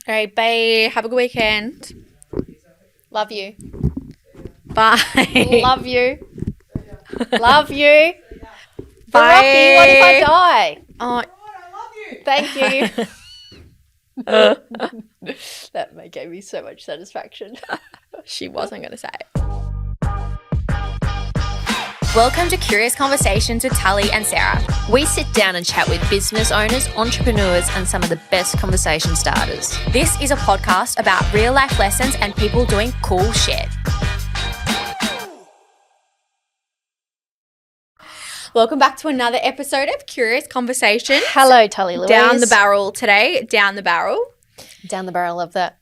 All right, bye. Have a good weekend. Love you. Bye. Love you. Love you. Bye. Rocky, what if I die? Oh, Thank you. That gave me so much satisfaction. she wasn't going to say it. Welcome to Curious Conversations with Tully and Sarah. We sit down and chat with business owners, entrepreneurs, and some of the best conversation starters. This is a podcast about real life lessons and people doing cool shit. Welcome back to another episode of Curious Conversations. Hello, Tully Louise. Down the barrel today. Down the barrel. Down the barrel of that.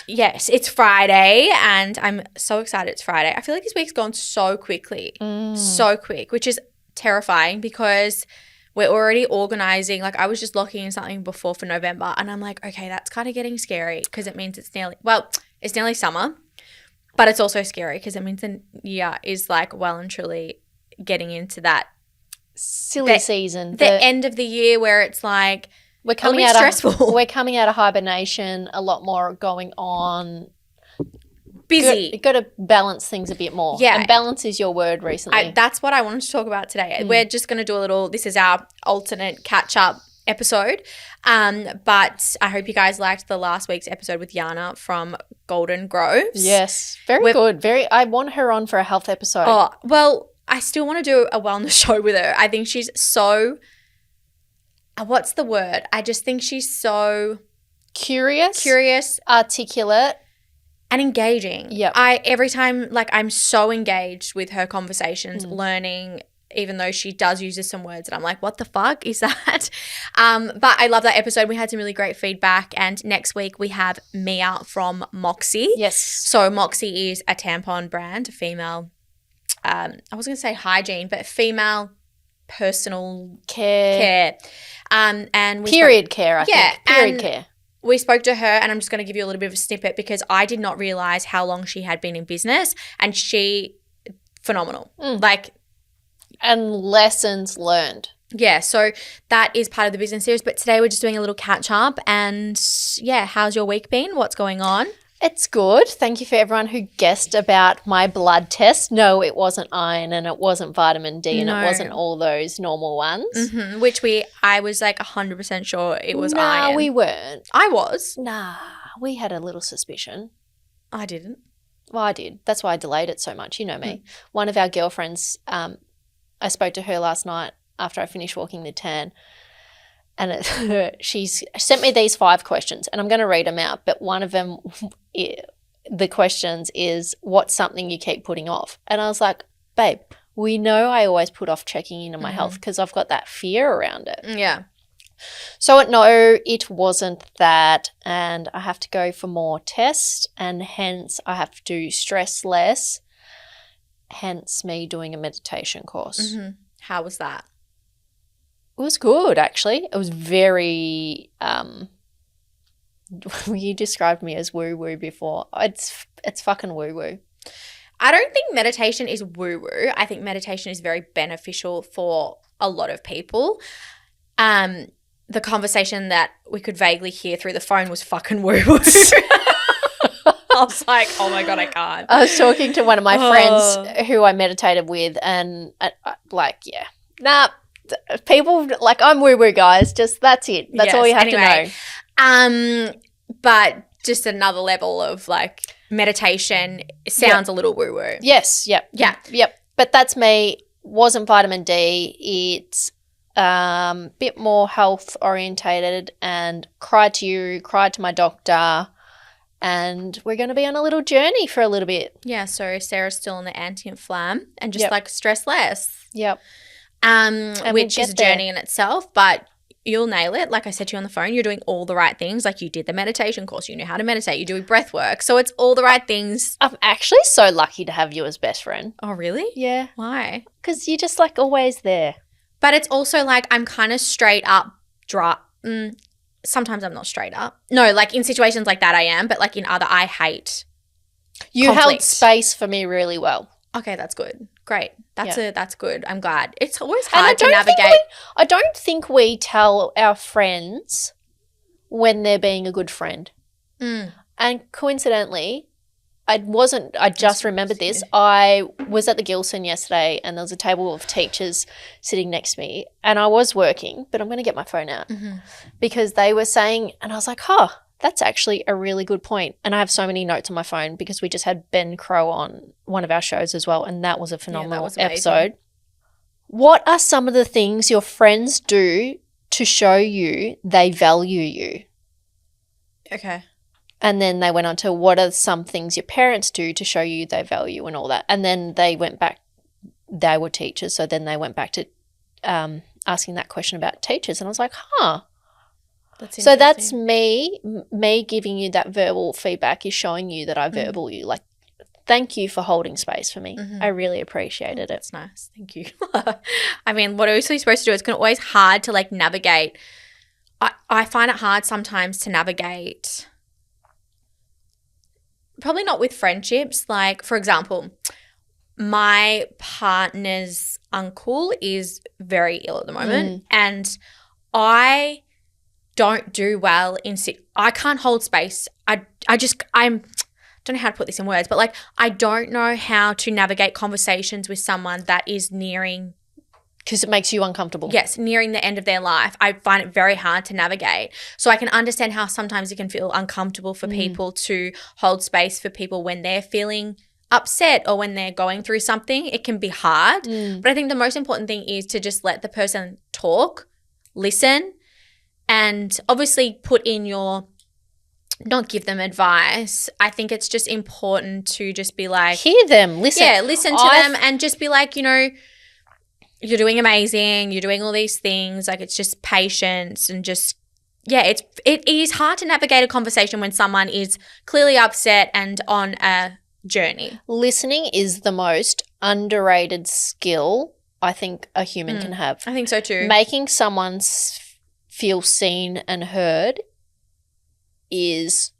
Yes, it's Friday and I'm so excited it's Friday. I feel like this week's gone so quickly. So quick, which is terrifying because we're already organising. Like I was just locking in something before for November and I'm like, okay, that's kind of getting scary because it means it's nearly summer, but it's also scary because it means the year is like well and truly getting into that silly season. The end of the year where it's like, we're coming out stressful. We're coming out of hibernation. A lot more going on. Busy. You've got to balance things a bit more. Yeah. And balance is your word recently. That's what I wanted to talk about today. We're just going to do this is our alternate catch-up episode. But I hope you guys liked the last week's episode with Yana from Golden Groves. Yes. Very good. I want her on for a health episode. Oh, well, I still want to do a wellness show with her. I think she's so – what's the word? I just think she's so curious, articulate, and engaging. Yeah. Every time I'm so engaged with her conversations, learning, even though she does use some words and I'm like, what the fuck is that? But I love that episode. We had some really great feedback, and next week we have Mia from Moxie. Yes. So Moxie is a tampon brand, a female. I was going to say hygiene, but female personal care. And we period care, I think. Period care. We spoke to her, and I'm just going to give you a little bit of a snippet because I did not realize how long she had been in business, and she phenomenal. And lessons learned. Yeah, so that is part of the business series. But today we're just doing a little catch up, and yeah, how's your week been? What's going on? It's good. Thank you for everyone who guessed about my blood test. No, it wasn't iron and it wasn't vitamin D and it wasn't all those normal ones. Mm-hmm. Which I was 100% sure it was iron. No, we weren't. I was. Nah, we had a little suspicion. I didn't. Well, I did. That's why I delayed it so much. You know me. One of our girlfriends, I spoke to her last night after I finished walking the tan. And she's sent me these 5 questions, and I'm going to read them out. But one of them, the questions is, what's something you keep putting off? And I was like, babe, we know I always put off checking in on my health because I've got that fear around it. Yeah. So no, it wasn't that. And I have to go for more tests, and hence I have to stress less, hence me doing a meditation course. Mm-hmm. How was that? It was good, actually. It was very you described me as woo-woo before. It's fucking woo-woo. I don't think meditation is woo-woo. I think meditation is very beneficial for a lot of people. The conversation that we could vaguely hear through the phone was fucking woo-woo. I was like, oh, my God, I can't. I was talking to one of my friends who I meditated with, and people I'm woo-woo, guys. Just that's it. That's all you have to know. But just another level of meditation sounds a little woo-woo. Yes. Yep. Yeah. Yep. But that's me. Wasn't vitamin D. It's bit more health orientated, and cried to my doctor, and we're going to be on a little journey for a little bit. Yeah. So Sarah's still on the anti-inflam and just stress less. Yep. Which is a journey in itself, but you'll nail it. Like I said to you on the phone, you're doing all the right things. You did the meditation course, you knew how to meditate, you're doing breath work. So it's all the right things. I'm actually so lucky to have you as best friend. Oh, really? Yeah. Why? Because you're just always there. But it's also I'm kind of straight up dry. Sometimes I'm not straight up. No, in situations like that I am, but in other I hate You conflict. held space for me really well. Okay, that's good. Great. That's good. I'm glad. It's always hard to navigate. I don't think we tell our friends when they're being a good friend. And coincidentally, I just remembered this. I was at the Gilson yesterday and there was a table of teachers sitting next to me and I was working, but I'm going to get my phone out because they were saying, and I was like, that's actually a really good point. And I have so many notes on my phone because we just had Ben Crowe on one of our shows as well, and that was a phenomenal episode. What are some of the things your friends do to show you they value you? Okay. And then they went on to what are some things your parents do to show you they value and all that. And then they went back, they were teachers, so then they went back to asking that question about teachers. And I was like, so that's me giving you that verbal feedback is showing you that I verbal you. Like, thank you for holding space for me. I really appreciated it. That's nice. Thank you. I mean, what are we supposed to do? It's always hard to like navigate. I find it hard sometimes to navigate. Probably not with friendships. Like, for example, my partner's uncle is very ill at the moment and I don't do well in I can't hold space. I don't know how to put this in words, but like I don't know how to navigate conversations with someone that is nearing. Because it makes you uncomfortable. Yes, nearing the end of their life. I find it very hard to navigate. So I can understand how sometimes it can feel uncomfortable for people to hold space for people when they're feeling upset or when they're going through something. It can be hard. But I think the most important thing is to just let the person talk, listen, and obviously put in your – not give them advice. I think it's just important to just be like – hear them, listen. Yeah, listen to them and just be like, you know – you're doing amazing. You're doing all these things. Like it's just patience and just, it is hard to navigate a conversation when someone is clearly upset and on a journey. Listening is the most underrated skill I think a human can have. I think so too. Making someone feel seen and heard is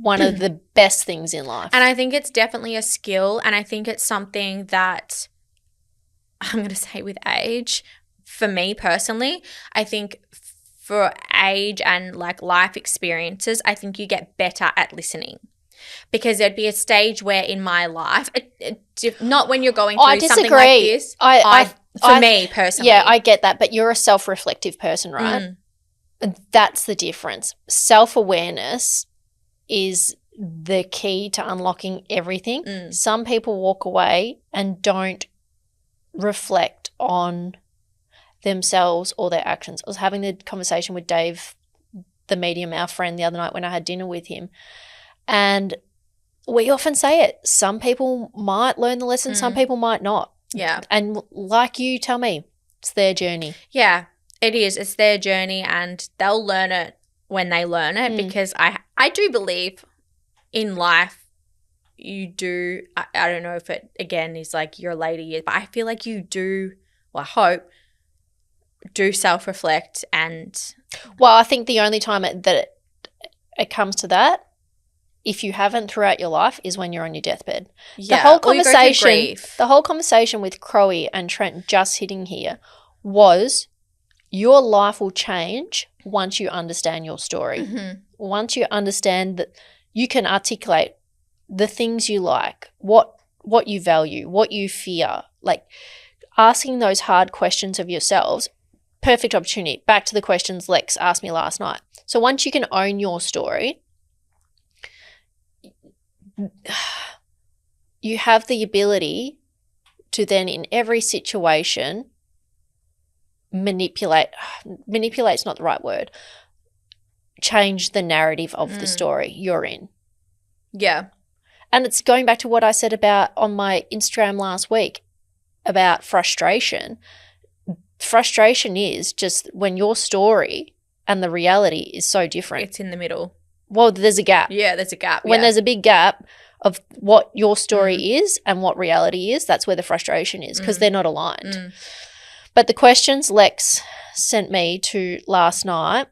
one of the best things in life. And I think it's definitely a skill, and I think it's something that I'm going to say with age, for me personally, I think for age and like life experiences, I think you get better at listening. Because there'd be a stage where in my life, not when you're going through something like this. For me personally. Yeah, I get that, but you're a self-reflective person, right? That's the difference. Self-awareness is the key to unlocking everything. Some people walk away and don't reflect on themselves or their actions. I was having the conversation with Dave, the medium, our friend, the other night when I had dinner with him, and we often say it. Some people might learn the lesson, some people might not. Yeah. And like you tell me, it's their journey. Yeah, it is. It's their journey and they'll learn it when they learn it because I do believe in life you do, I don't know if it, again, is like your later years, but I feel like you do, well, I hope, do self-reflect and. Well, I think the only time that it comes to that, if you haven't throughout your life, is when you're on your deathbed. Yeah. The whole conversation with Crowe and Trent just hitting here was your life will change once you understand your story. Once you understand that you can articulate the things you like, what you value, what you fear, like asking those hard questions of yourselves, perfect opportunity. Back to the questions Lex asked me last night. So once you can own your story, you have the ability to then in every situation manipulate's not the right word, change the narrative of the story you're in. Yeah. And it's going back to what I said about on my Instagram last week about frustration. Frustration is just when your story and the reality is so different. It's in the middle. Well, there's a gap. Yeah, there's a gap. When there's a big gap of what your story is and what reality is, that's where the frustration is because they're not aligned. But the questions Lex sent me to last night,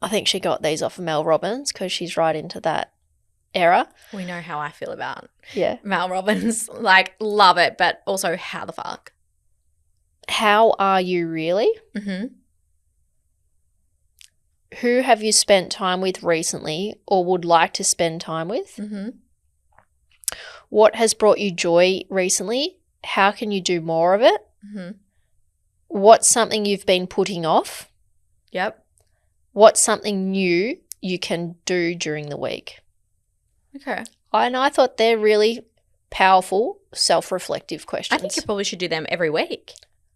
I think she got these off of Mel Robbins because she's right into that era. We know how I feel about Mel Robbins. Like, love it, but also how the fuck? How are you really? who have you spent time with recently or would like to spend time with? Mm-hmm. What has brought you joy recently? How can you do more of it? Mm-hmm. What's something you've been putting off? Yep. What's something new you can do during the week? Okay. And I thought they're really powerful, self-reflective questions. I think you probably should do them every week.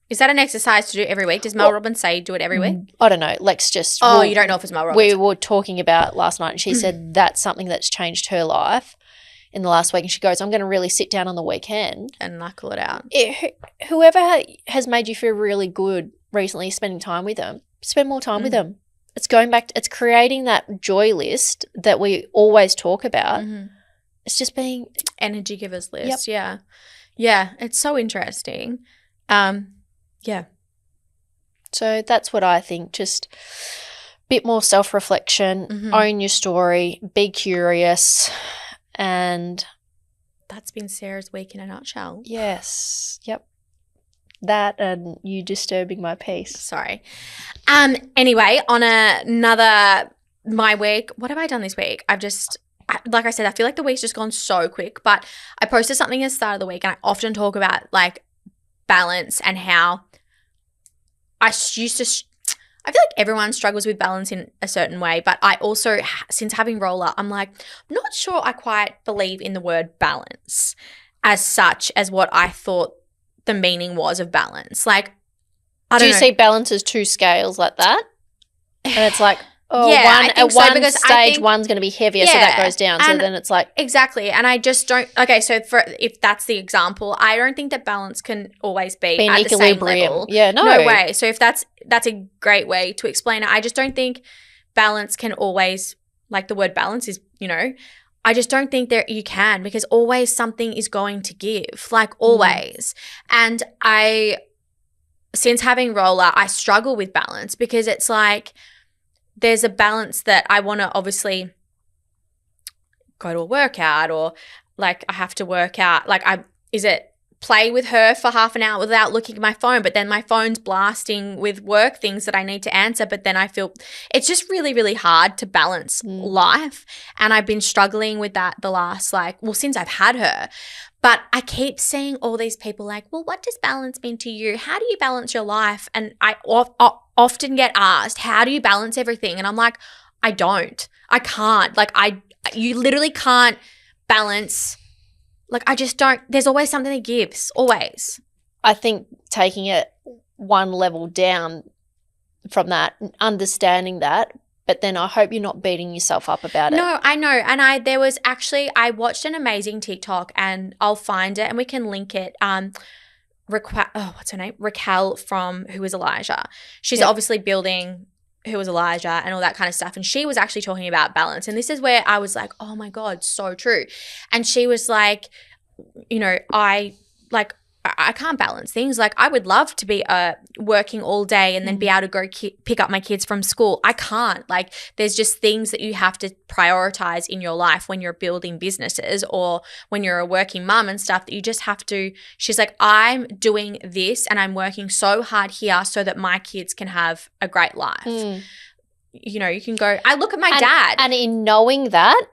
Is that an exercise to do every week? Does Mel Robbins say do it every week? I don't know. Lex just – Oh, you don't know if it's Mel Robbins. We were talking about last night and she said that's something that's changed her life in the last week. And she goes, I'm going to really sit down on the weekend. And knuckle it out. Whoever has made you feel really good recently spending time with them, spend more time with them. It's going back – it's creating that joy list that we always talk about. Mm-hmm. It's just being – energy givers list. Yep. Yeah. Yeah. It's so interesting. Yeah. So that's what I think. Just a bit more self-reflection, own your story, be curious, and that's been Sarah's week in a nutshell. yes, yep. That and you disturbing my peace. Sorry. Anyway, on another my week, what have I done this week? Like I said, I feel like the week's just gone so quick, but I posted something at the start of the week and I often talk about like balance and how I feel like everyone struggles with balance in a certain way, but I also, since having roller, I'm like, I'm not sure I quite believe in the word balance as such as what I thought the meaning was of balance. Like, Do you see balance as two scales like that? And it's like, at one stage, one's going to be heavier, so that goes down. So then it's like. Exactly. And I just don't – okay, so if that's the example, I don't think that balance can always be at the same level. Yeah, no way. So if that's a great way to explain it. I just don't think balance can always – like the word balance is, I just don't think that you can, because always something is going to give, like always. And since having roller, I struggle with balance because it's like – there's a balance that I want to obviously go to a workout, or like I have to work out. Like is it play with her for half an hour without looking at my phone, but then my phone's blasting with work things that I need to answer, but then I feel it's just really, really hard to balance life. And I've been struggling with that the last since I've had her. But I keep seeing all these people like, well, what does balance mean to you? How do you balance your life? And I often get asked, how do you balance everything? And I'm like, I don't. I can't. You literally can't balance. Like, I just don't. There's always something that gives, always. I think taking it one level down from that, understanding that, but then I hope you're not beating yourself up about it. No, I know. And I watched an amazing TikTok, and I'll find it and we can link it. What's her name? Raquel from Who is Elijah. She's obviously building Who is Elijah and all that kind of stuff. And she was actually talking about balance. And this is where I was like, oh my God, so true. And she was like, I can't balance things. Like, I would love to be working all day and then be able to go pick up my kids from school. I can't. Like, there's just things that you have to prioritize in your life when you're building businesses or when you're a working mum and stuff, that you just have to. She's like, I'm doing this and I'm working so hard here so that my kids can have a great life. You can go, I look at my dad. And in knowing that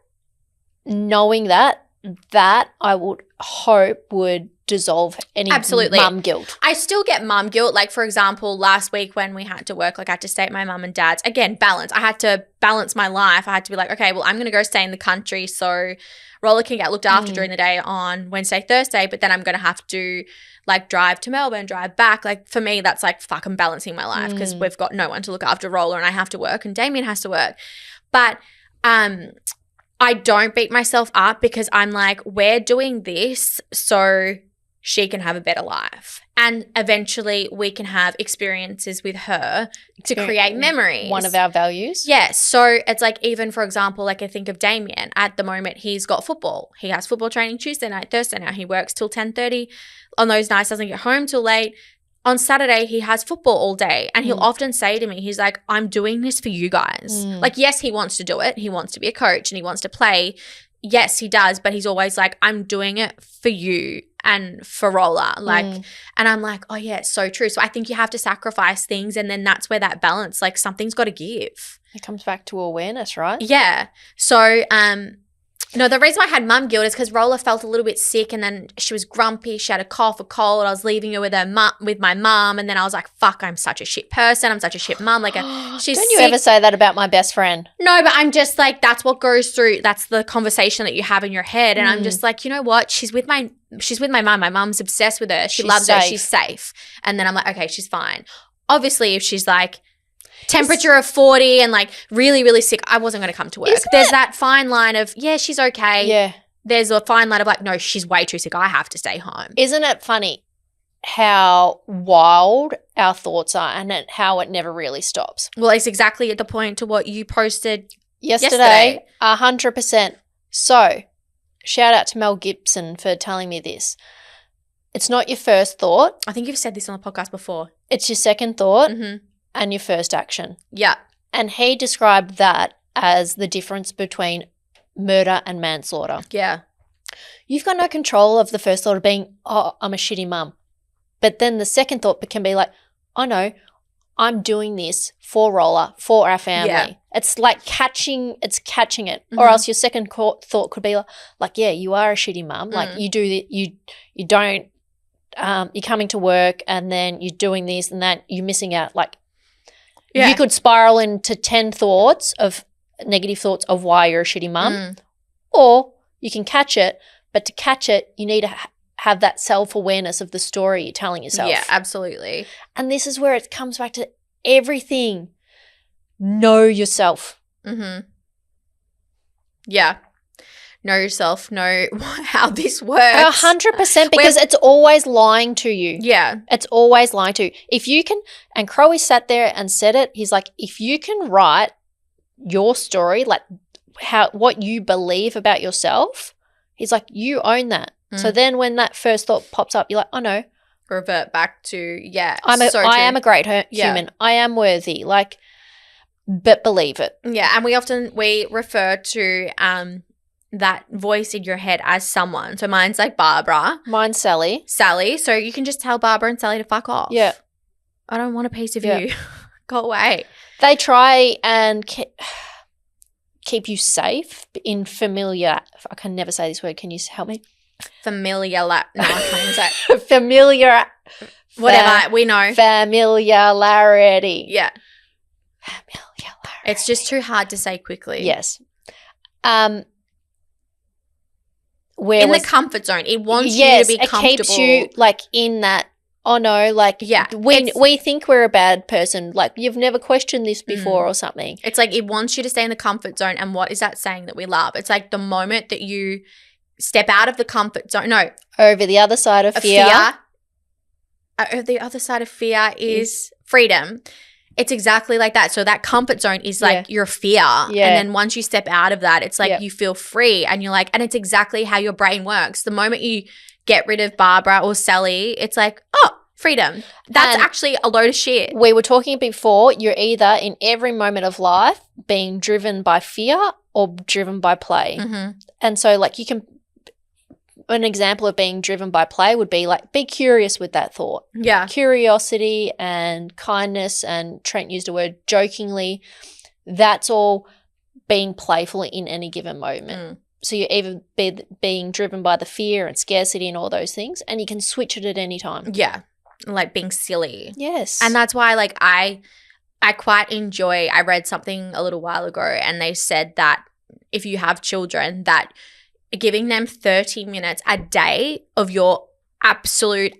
I would hope would dissolve any mum guilt. I still get mum guilt. Like, for example, last week when we had to work, I had to stay at my mum and dad's. Again, balance. I had to balance my life. I had to be like, okay, well, I'm going to go stay in the country so Roller can get looked after during the day on Wednesday, Thursday, but then I'm going to have to drive to Melbourne, drive back. Like, for me, that's like fucking balancing my life, because we've got no one to look after Roller and I have to work and Damien has to work. But I don't beat myself up, because I'm like, we're doing this so she can have a better life. And eventually we can have experiences with her to create memories. One of our values. Yes. So it's like, even for example, like I think of Damien. At the moment he's got football. He has football training Tuesday night, Thursday night. He works till 10:30. On those nights doesn't get home till late. On Saturday he has football all day, and he'll often say to me, he's like, I'm doing this for you guys. Like, yes, he wants to do it. He wants to be a coach and he wants to play. Yes, he does. But he's always like, I'm doing it for you and for Roller. And I'm like, oh yeah, it's so true. So I think you have to sacrifice things, and then that's where that balance, like, something's got to give. It comes back to awareness, right? Yeah. So, no, the reason I had mum guilt is because Rolla felt a little bit sick and then she was grumpy. She had a cough, a cold. I was leaving her with my mum, and then I was like, fuck, I'm such a shit person. I'm such a shit mum. Like, she's Don't you sick. ever say that about my best friend? No, but I'm just like, that's what goes through. That's the conversation that you have in your head. And I'm just like, you know what? She's with my mum. My mum's obsessed with her. She loves her. She's safe. And then I'm like, okay, she's fine. Obviously, if she's like, temperature of 40 and like really, really sick, I wasn't going to come to work. There's that fine line of, yeah, she's okay. Yeah. There's a fine line of like, no, she's way too sick. I have to stay home. Isn't it funny how wild our thoughts are and how it never really stops? Well, it's exactly at the point to what you posted yesterday. 100%. So, shout out to Mel Gibson for telling me this. It's not your first thought. I think you've said this on the podcast before. It's your second thought and your first action. Yeah. And he described that as the difference between murder and manslaughter. Yeah. You've got no control of the first thought of being, oh, I'm a shitty mum. But then the second thought can be like, oh no, I'm doing this for Rolla, for our family. Yeah. It's like catching it. Or else your second thought could be like, yeah, you are a shitty mum. Like you do you don't, you're coming to work and then you're doing this and that, you're missing out. Like you could spiral into 10 negative thoughts of why you're a shitty mum. Or you can catch it, but to catch it, you need to have that self-awareness of the story you're telling yourself. Yeah, absolutely. And this is where it comes back to everything. Know yourself. Yeah. Know yourself. Know how this works. 100%, because it's always lying to you. Yeah. It's always lying to you. If you can, and Crowe sat there and said it, he's like, if you can write your story, like what you believe about yourself, he's like, you own that. So then when that first thought pops up, you're like, oh no. Revert back to, I am a great human. I am worthy. Like, but believe it. Yeah. And we refer to that voice in your head as someone. So mine's like Barbara. Mine's Sally. So you can just tell Barbara and Sally to fuck off. Yeah. I don't want a piece of you. Go away. They try and keep you safe in familiar. I can never say this word. Can you help me? No, I can't even say it. Familiar. Whatever. We know. Familiarity. Yeah. Familiarity. It's just too hard to say quickly. Yes. The comfort zone. It wants you to be comfortable. It keeps you like in that, oh no, like we think we're a bad person. Like you've never questioned this before or something. It's like it wants you to stay in the comfort zone. And what is that saying that we love? It's like the moment that you step out of the comfort zone. No. Over the other side of fear. The other side of fear is freedom. It's exactly like that. So that comfort zone is like your fear. Yeah. And then once you step out of that, it's like you feel free and you're like, and it's exactly how your brain works. The moment you get rid of Barbara or Sally, it's like, oh, freedom. That's actually a load of shit. We were talking before, you're either in every moment of life being driven by fear or driven by play. And so like you can, an example of being driven by play would be like be curious with that thought. Yeah. Curiosity and kindness, and Trent used a word jokingly. That's all being playful in any given moment. So you're either being driven by the fear and scarcity and all those things, and you can switch it at any time. Yeah. Like being silly. Yes. And that's why like I quite enjoy, I read something a little while ago and they said that if you have children that giving them 30 minutes a day of your absolute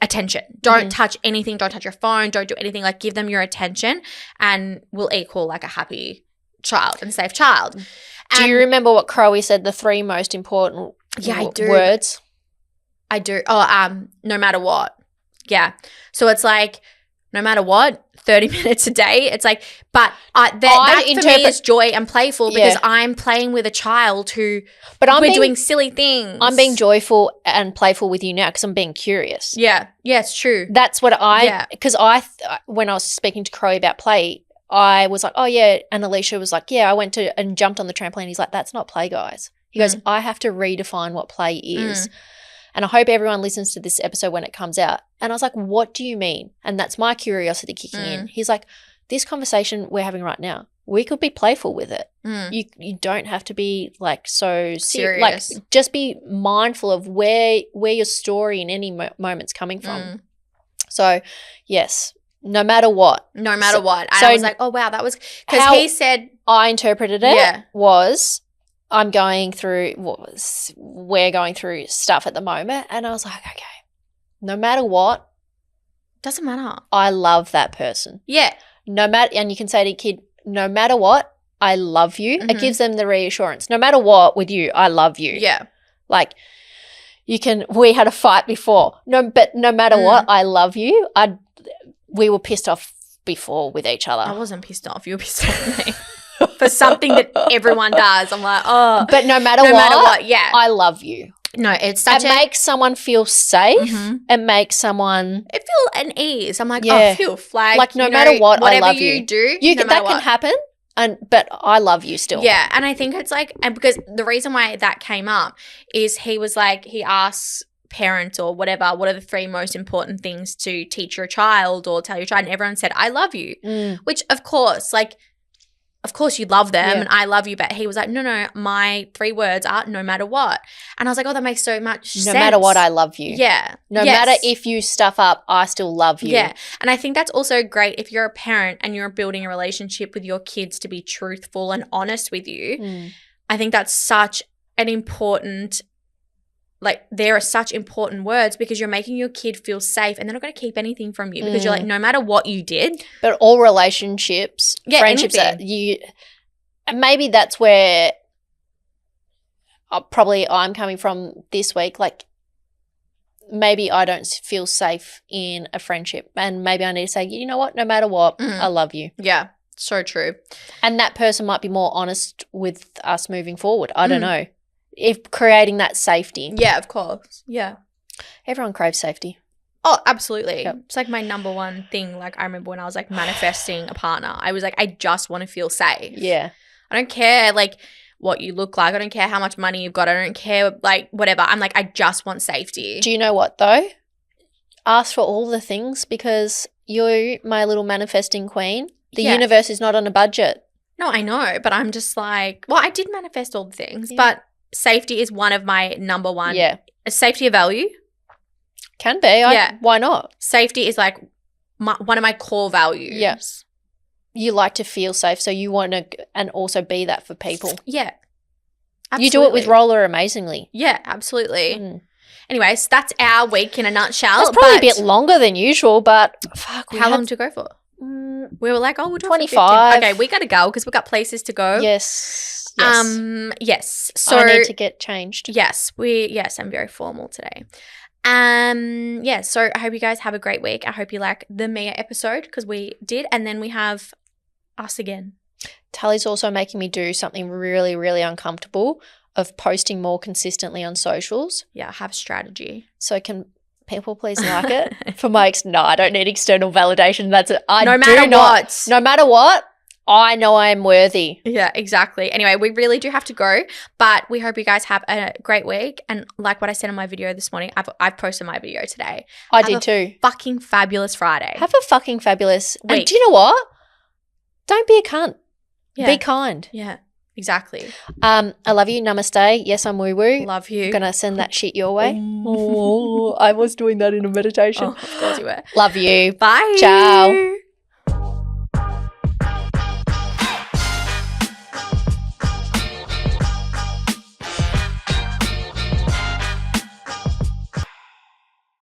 attention. Don't touch anything. Don't touch your phone. Don't do anything. Like give them your attention and will equal like a happy child and safe child. Do you remember what Crowe said, the 3 most important words? I do. Oh, no matter what. Yeah. So it's like no matter what, 30 minutes a day. It's like, but that for me is joy and playful because I'm playing with a child who we're doing silly things. I'm being joyful and playful with you now because I'm being curious. Yeah. Yeah, it's true. That's what because when I was speaking to Crowe about play, I was like, oh yeah. And Alicia was like, yeah, I went to and jumped on the trampoline. He's like, that's not play, guys. He goes, I have to redefine what play is. And I hope everyone listens to this episode when it comes out. And I was like, what do you mean? And that's my curiosity kicking in. He's like, this conversation we're having right now, we could be playful with it. You don't have to be like so serious. Like just be mindful of where your story in any moment's coming from. So yes, no matter what. No matter what. And I was like, oh wow, that was because he said I interpreted it was we're going through stuff at the moment, and I was like, okay, no matter what, doesn't matter. I love that person. Yeah. No matter, and you can say to your kid, no matter what, I love you. It gives them the reassurance. No matter what with you, I love you. Yeah. Like we had a fight before. But no matter what, I love you. We were pissed off before with each other. I wasn't pissed off. You were pissed off with me. For something that everyone does. I'm like, oh. But no matter what, yeah. I love you. No, it's such it makes someone feel safe. It makes someone feel at ease. I'm like, I feel flagged. Like no matter what, I love you. Whatever you do, that can happen. But I love you still. Yeah, and I think it's like, and because the reason why that came up is he was like, he asks parents or whatever, what are the 3 most important things to teach your child or tell your child, and everyone said, I love you, which of course you love them and I love you, but he was like, no, my 3 words are no matter what. And I was like, oh, that makes so much sense. No matter what, I love you. Yeah. No matter if you stuff up, I still love you. Yeah. And I think that's also great if you're a parent and you're building a relationship with your kids to be truthful and honest with you. I think that's such an important, like there are such important words because you're making your kid feel safe and they're not going to keep anything from you because you're like, no matter what you did. But all relationships, friendships, and maybe that's where probably I'm coming from this week. Like maybe I don't feel safe in a friendship and maybe I need to say, you know what, no matter what, I love you. Yeah, so true. And that person might be more honest with us moving forward. I don't know. If creating that safety. Yeah, of course. Yeah. Everyone craves safety. Oh, absolutely. Yep. It's like my number one thing. Like I remember when I was like manifesting a partner, I was like, I just want to feel safe. Yeah. I don't care like what you look like. I don't care how much money you've got. I don't care like whatever. I'm like, I just want safety. Do you know what though? Ask for all the things because you're my little manifesting queen. The universe is not on a budget. No, I know. But I'm just like, well, I did manifest all the things, but safety is one of my number one. Yeah. Is safety a value? Can be. Why not? Safety is like one of my core values. Yes. You like to feel safe, so you want to and also be that for people. Yeah. Absolutely. You do it with Roller amazingly. Yeah, absolutely. Anyways, that's our week in a nutshell. It's probably a bit longer than usual, but fuck. How long to go for? We were like, oh, we'll do 25. Okay, we got to go because we've got places to go. Yes. Yes. So I need to get changed. Yes, I'm very formal today. So I hope you guys have a great week. I hope you like the Mia episode because we did, and then we have us again. Tally's also making me do something really, really uncomfortable of posting more consistently on socials. Yeah, have strategy. So can people please like it? For my no, I don't need external validation. That's it. No matter what, I know I am worthy. Yeah, exactly. Anyway, we really do have to go, but we hope you guys have a great week. And like what I said in my video this morning, I've posted my video today. I did too. Fucking fabulous Friday. Have a fucking fabulous week. And do you know what? Don't be a cunt. Yeah. Be kind. Yeah, exactly. I love you. Namaste. Yes, I'm woo-woo. Love you. I'm going to send that shit your way. I was doing that in a meditation. Oh, of course you were. Love you. Bye. Ciao.